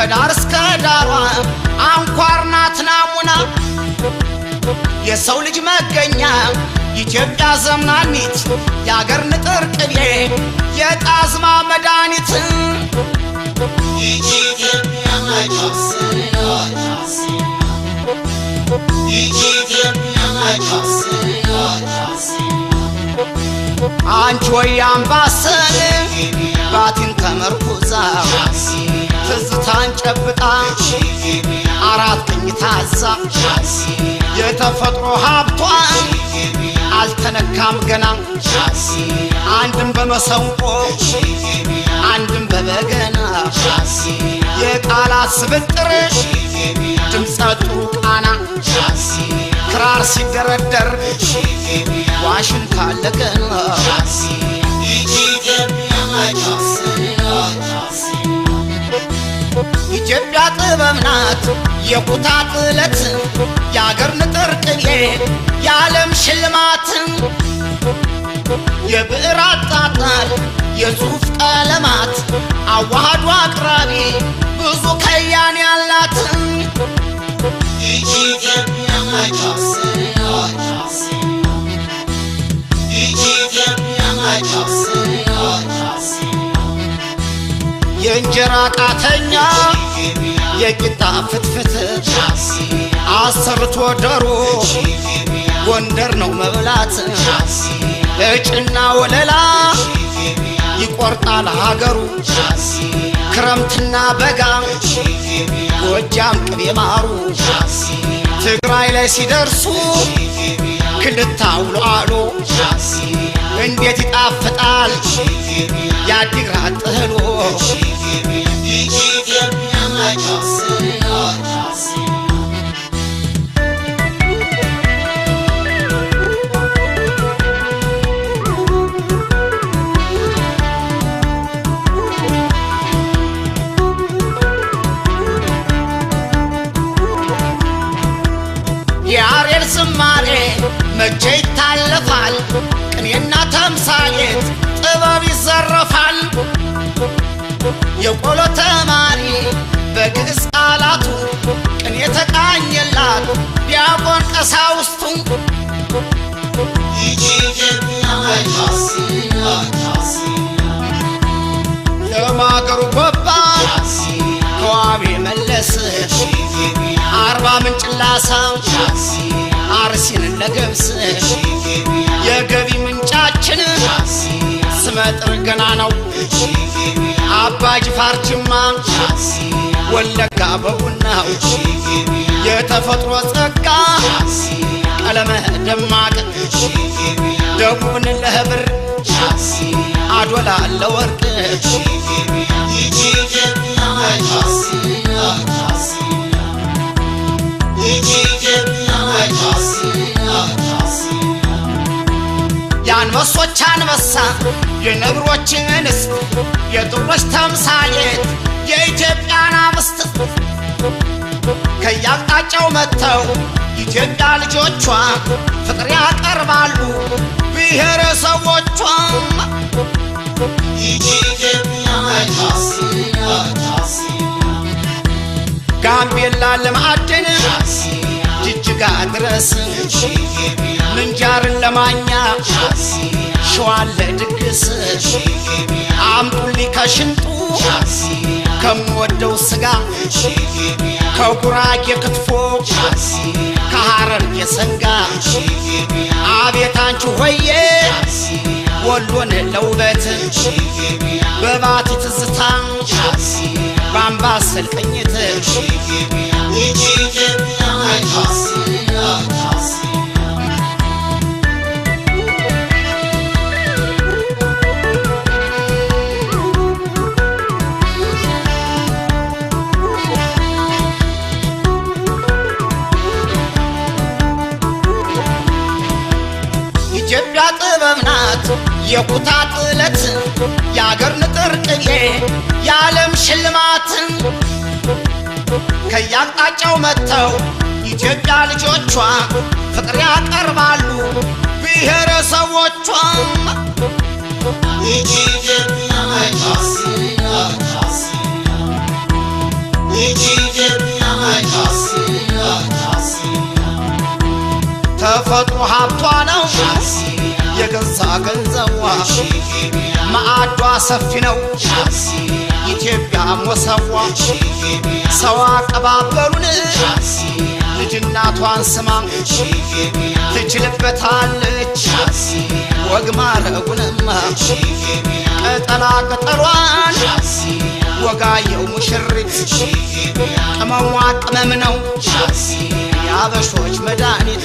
ከዳር እስከ ዳሯ አንኳር ናት ናሙና የሰው ልጅ መገኛ ኢትዮጵያ ዘመናዊት ያገር ንጥር ቅቤ የጣዝማ መድኃኒት ኢትዮጵያ ማጆስ አንቺ ወይ አምባሰል ባቲን ተመርኩዛ ትዝታን ጨብጣ አራት ቀኝ ታዛ የተፈጥሮ ሀብቷ አልተነካም ገና አንድም በመሰንቆ አንድም በበገና የቃላት ስብጥር ድምፀ ጥሩ ቃና ክራር ሲደረደር ዋሽንት አለቀና ኢትዮጵያ ጥበብ ናት የኩታ ጥለት ያገር ንጥር ቅቤ የዓለም ሽልማት የብዕር አጣጣል የጽሑፍ ቀለማት አዋህዶ አቅራቢ ብዙ ከያን ያላት ኢትዮጵያ ማጆስ ኢትዮጵያ ማጆስ የእንጀራ ቃተኛ የቂጣ ፍትፍት አሰርቶ ዶሮ ጎንደር ነው መብላት እጭና ወለላ ይቆርጣል ሀገሩ ክረምትና በጋ ጎጃም ቅቤ ማሩ ትግራይ ላይ ሲደርሱ ክልታውሎ አሎ እንዴት ይጣፍጣል ያዲግራት ጥህሎ ኢትዮጵያ ማጆስ የአሬል ዝማሬ መቼ ይታለፋል ቅኔና ተምሳሌት ጥበብ ይዘረፋል የቆሎ ተማሪ በግዕዝ ቃላቱ ቅኔ ተቃኘላት ዲያቆን ቀሳውስቱ ኢትዮጵያ ማጆስ ለማገሩ ጎባ ከዋቤ መለስ አርባ ምንጭ ላሳ አርሲን ለገብስ የገቢ ምንጫችን ስመጥር ገና ነው አባ ጅፋር ጅማ ወለጋ በቡናው የተፈጥሮ ጸጋ ቀለመ ደማቅ ደቡብን ለህብር አዶላ ለወርቅ ኢትዮጵያ ማጆስ ኢትዮጵያ ማጆስ የአንበሶች አንበሳ የነብሮች እንስት የጥሩዎች ተምሳሌት የኢትዮጵያን አብስት ከያቅጣጫው መጥተው ኢትዮጵያ ልጆቿ ፍቅር ያቀርባሉ ብሔረሰቦቿ ኢትዮጵያ ማጆስ ጋምቤላ ለማዕድን ጅጅጋ ድረስ ምንጃርን ለማኛ ሸዋን ለድግስ አምጡልኝ ከሽንጡ ከምወደው ስጋ ከጉራጌ ክትፎ ከሐረር የሰንጋ አቤት አንቺ ሆዬ ወሎን ለውበት በባቲ ትዝታ በአምባሰል ቅኝት ኢትዮጵያ ማጆስ ኢትዮጵያ ጥበብ ናት የኩታ ጥለት ያገር ንጥር ቅቤ የዓለም ሽልማት ከያቅጣጫው መጥተው ኢትዮጵያ ልጆቿ ፍቅር ያቀርባሉ ብሔረሰቦቿ ኢትዮጵያ ማጆስ ተፈጥሮ ሀብቷ ነው የገዛ ገንዘቧ ማዕዷ ሰፊ ነው ኢትዮጵያ ሞሰቧ ሰው አቀባበሉን ልጅናቷን ስማ ትችልበታለች ወግ ማረጉንማ ቀጠላ ቀጠሏን ወጋየው ሙሽሪት ቅመሟ ቅመም ነው ያበሾች መድኃኒት